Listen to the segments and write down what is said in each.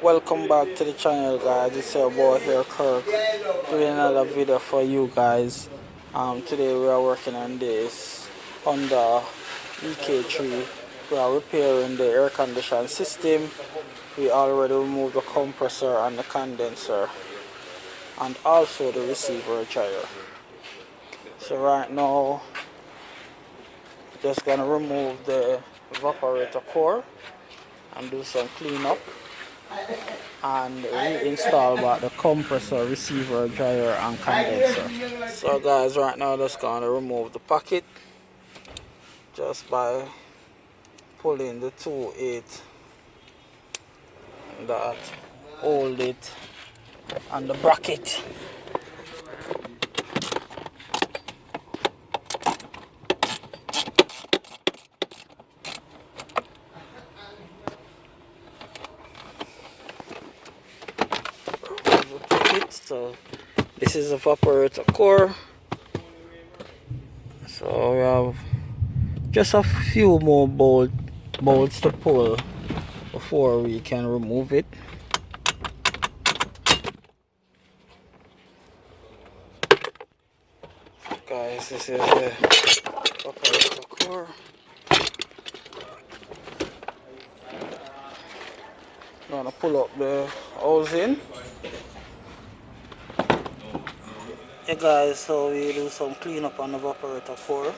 Welcome back to the channel, guys. It's your boy here, Kirk, doing another video for you guys. Today we are working on this Honda ek3. We are repairing the air conditioning system. We already removed the compressor and the condenser, and also the receiver dryer. So right now, just gonna remove the evaporator core and do some cleanup and reinstall back the compressor, receiver, dryer and condenser. So guys, right now just gonna remove the pocket just by pulling the 2/8 that hold it on the bracket. So this is the evaporator core. So we have just a few more bolts to pull before we can remove it. Guys, this is the evaporator core. I'm gonna pull up the housing. Hey guys, so we do some cleanup on the evaporator core.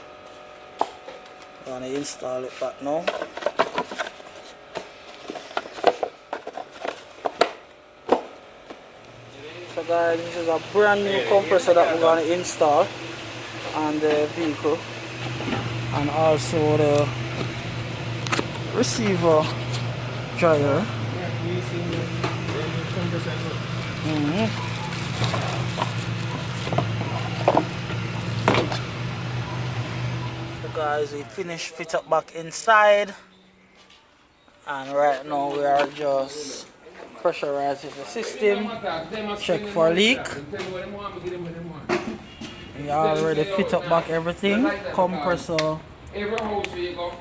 I'm gonna install it back now. So guys, this is a brand new compressor that we're gonna install on the vehicle, and also the receiver dryer. Guys, we finished fit up back inside, and right now we are just pressurizing the system, check for leak. We already fit up back everything: compressor,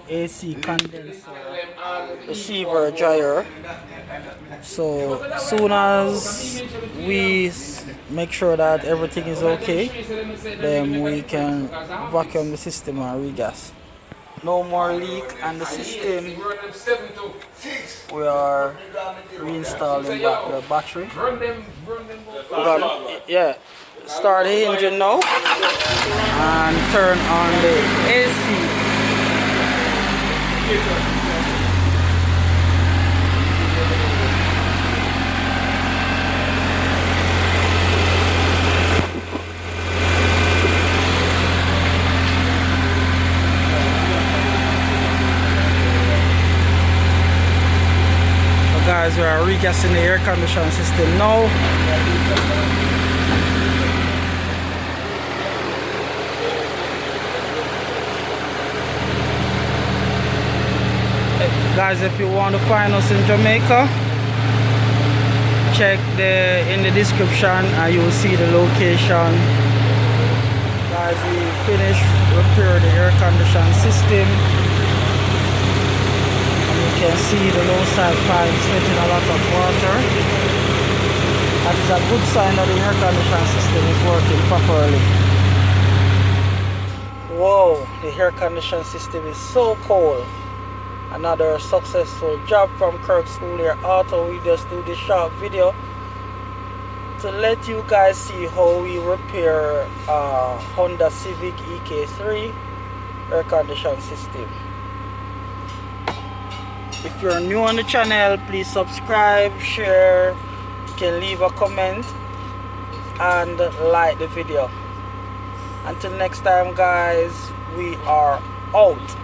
AC condenser, receiver dryer. So soon as we make sure that everything is okay, then we can vacuum the system and regas. No more leak on the system. We are reinstalling back the battery. Yeah, start the engine now and turn on the AC. Guys, we are regassing the air conditioning system now. Guys, if you want to find us in Jamaica, check in the description and you will see the location. Guys, we finished repair the air conditioning system. You can see the low side pipes letting a lot of water. That is a good sign that the air conditioning system is working properly. Whoa, the air conditioning system is so cold. Another successful job from Kirk School Here Auto. We just do this short video to let you guys see how we repair Honda Civic ek3 air conditioning system. If you're new on the channel, please subscribe, share, you can leave a comment and like the video. Until next time guys, we are out.